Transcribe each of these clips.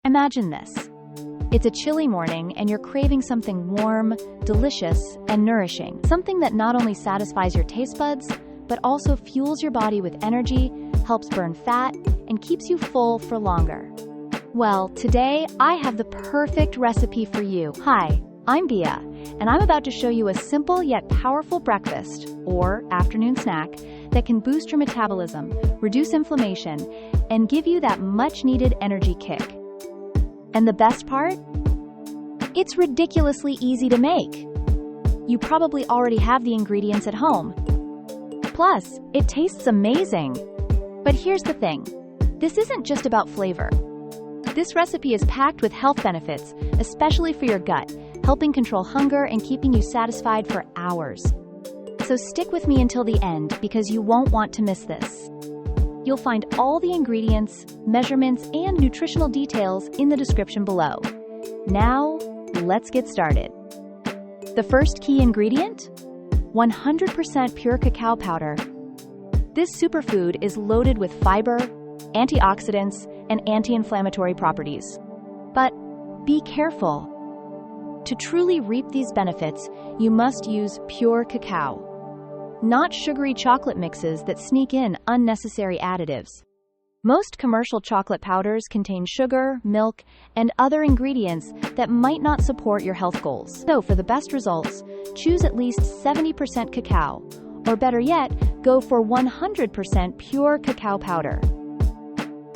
Imagine this. It's a chilly morning and you're craving something warm, delicious, and nourishing. Something that not only satisfies your taste buds, but also fuels your body with energy, helps burn fat, and keeps you full for longer. Well, today I have the perfect recipe for you. Hi, I'm Bia, and I'm about to show you a simple yet powerful breakfast or afternoon snack that can boost your metabolism, reduce inflammation, and give you that much-needed energy kick. And the best part? It's ridiculously easy to make. You probably already have the ingredients at home. Plus, it tastes amazing. But here's the thing. This isn't just about flavor. This recipe is packed with health benefits, especially for your gut, helping control hunger and keeping you satisfied for hours. So stick with me until the end because you won't want to miss this. You'll find all the ingredients, measurements, and nutritional details in the description below. Now, let's get started. The first key ingredient? 100% pure cacao powder. This superfood is loaded with fiber, antioxidants, and anti-inflammatory properties. But be careful. To truly reap these benefits, you must use pure cacao, not sugary chocolate mixes that sneak in unnecessary additives. Most commercial chocolate powders contain sugar, milk, and other ingredients that might not support your health goals. So for the best results, choose at least 70% cacao, or better yet, go for 100% pure cacao powder.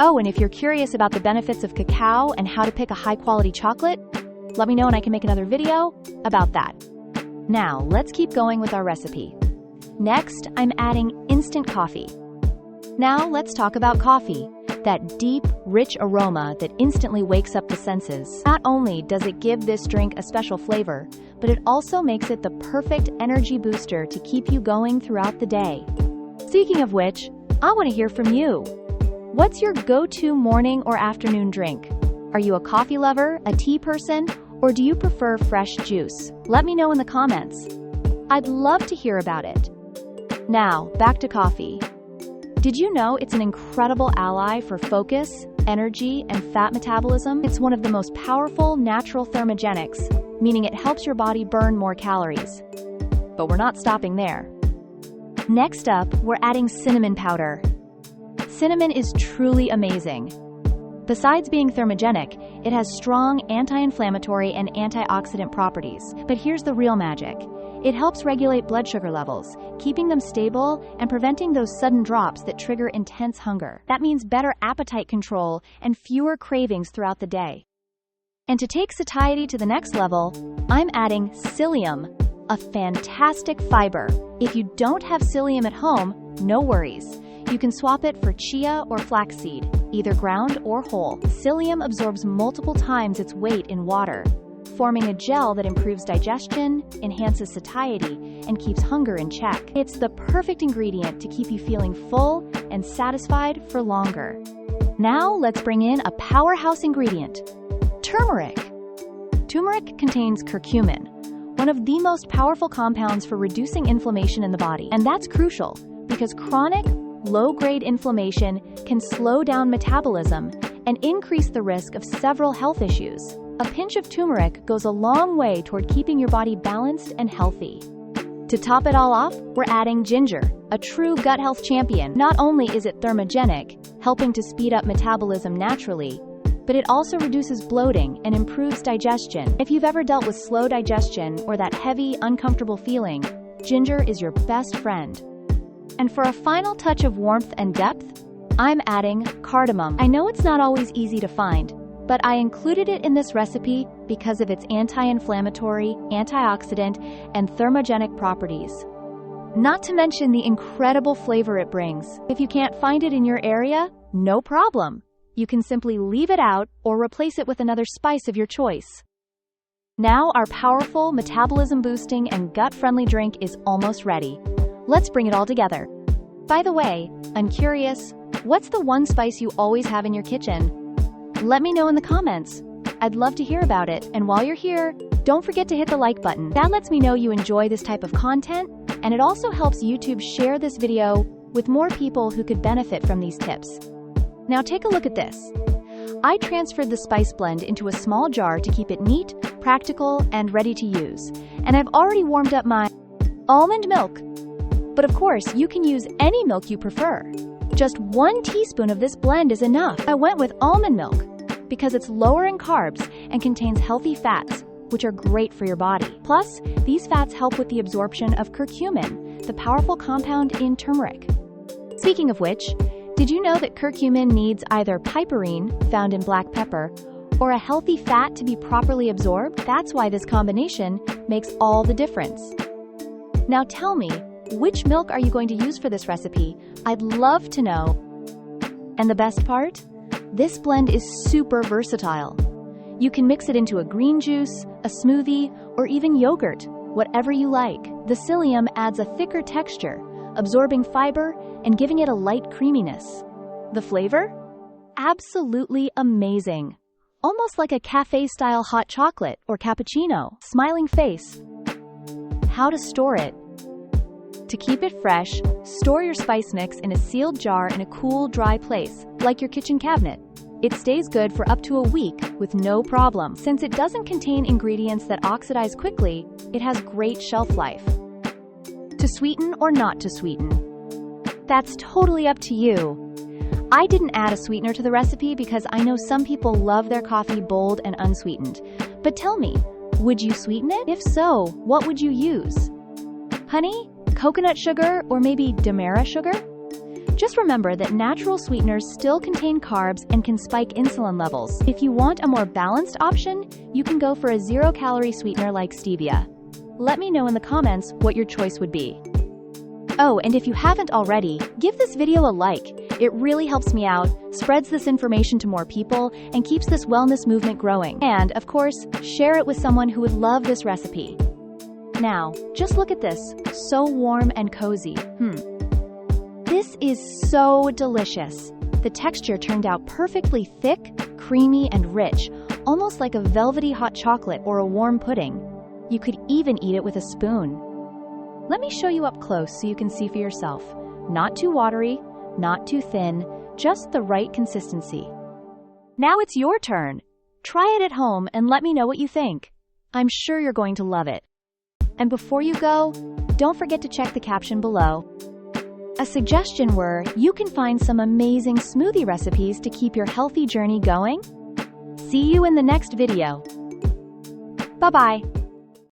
Oh, and if you're curious about the benefits of cacao and how to pick a high-quality chocolate, let me know and I can make another video about that. Now, let's keep going with our recipe. Next, I'm adding instant coffee. Now, let's talk about coffee, that deep, rich aroma that instantly wakes up the senses. Not only does it give this drink a special flavor, but it also makes it the perfect energy booster to keep you going throughout the day. Speaking of which, I want to hear from you. What's your go-to morning or afternoon drink? Are you a coffee lover, a tea person, or do you prefer fresh juice? Let me know in the comments. I'd love to hear about it. Now, back to coffee. Did you know it's an incredible ally for focus, energy, and fat metabolism? It's one of the most powerful natural thermogenics, meaning it helps your body burn more calories. But we're not stopping there. Next up, we're adding cinnamon powder. Cinnamon is truly amazing. Besides being thermogenic, it has strong anti-inflammatory and antioxidant properties. But here's the real magic. It helps regulate blood sugar levels, keeping them stable and preventing those sudden drops that trigger intense hunger. That means better appetite control and fewer cravings throughout the day. And to take satiety to the next level, I'm adding psyllium, a fantastic fiber. If you don't have psyllium at home, no worries. You can swap it for chia or flaxseed, either ground or whole. Psyllium absorbs multiple times its weight in water, forming a gel that improves digestion, enhances satiety, and keeps hunger in check. It's the perfect ingredient to keep you feeling full and satisfied for longer. Now let's bring in a powerhouse ingredient, turmeric. Turmeric contains curcumin, one of the most powerful compounds for reducing inflammation in the body. And that's crucial because chronic, low-grade inflammation can slow down metabolism and increase the risk of several health issues. A pinch of turmeric goes a long way toward keeping your body balanced and healthy. To top it all off, we're adding ginger, a true gut health champion. Not only is it thermogenic, helping to speed up metabolism naturally, but it also reduces bloating and improves digestion. If you've ever dealt with slow digestion or that heavy, uncomfortable feeling, ginger is your best friend. And for a final touch of warmth and depth, I'm adding cardamom. I know it's not always easy to find, but I included it in this recipe because of its anti-inflammatory, antioxidant, and thermogenic properties. Not to mention the incredible flavor it brings. If you can't find it in your area, no problem. You can simply leave it out or replace it with another spice of your choice. Now our powerful, metabolism-boosting, and gut-friendly drink is almost ready. Let's bring it all together. By the way, I'm curious, what's the one spice you always have in your kitchen? Let me know in the comments. I'd love to hear about it, and while you're here, don't forget to hit the like button. That lets me know you enjoy this type of content, and it also helps YouTube share this video with more people who could benefit from these tips. Now take a look at this. I transferred the spice blend into a small jar to keep it neat, practical, and ready to use. And I've already warmed up my almond milk. But of course, you can use any milk you prefer. Just 1 teaspoon of this blend is enough. I went with almond milk because it's lower in carbs and contains healthy fats, which are great for your body. Plus, these fats help with the absorption of curcumin, the powerful compound in turmeric. Speaking of which, did you know that curcumin needs either piperine, found in black pepper, or a healthy fat to be properly absorbed? That's why this combination makes all the difference. Now tell me, which milk are you going to use for this recipe? I'd love to know. And the best part? This blend is super versatile. You can mix it into a green juice, a smoothie, or even yogurt, whatever you like. The psyllium adds a thicker texture, absorbing fiber and giving it a light creaminess. The flavor? Absolutely amazing. Almost like a cafe-style hot chocolate or cappuccino. Smiling face. How to store it? To keep it fresh, store your spice mix in a sealed jar in a cool, dry place, like your kitchen cabinet. It stays good for up to a week with no problem. Since it doesn't contain ingredients that oxidize quickly, it has great shelf life. To sweeten or not to sweeten? That's totally up to you. I didn't add a sweetener to the recipe because I know some people love their coffee bold and unsweetened. But tell me, would you sweeten it? If so, what would you use? Honey, coconut sugar, or maybe demerara sugar? Just remember that natural sweeteners still contain carbs and can spike insulin levels. If you want a more balanced option, you can go for a 0-calorie sweetener like stevia. Let me know in the comments what your choice would be. Oh, and if you haven't already, give this video a like. It really helps me out, spreads this information to more people, and keeps this wellness movement growing. And, of course, share it with someone who would love this recipe. Now, just look at this. So warm and cozy. This is so delicious. The texture turned out perfectly thick, creamy, and rich, almost like a velvety hot chocolate or a warm pudding. You could even eat it with a spoon. Let me show you up close so you can see for yourself. Not too watery, not too thin, just the right consistency. Now it's your turn. Try it at home and let me know what you think. I'm sure you're going to love it. And before you go, don't forget to check the caption below. A suggestion where you can find some amazing smoothie recipes to keep your healthy journey going. See you in the next video. Bye-bye.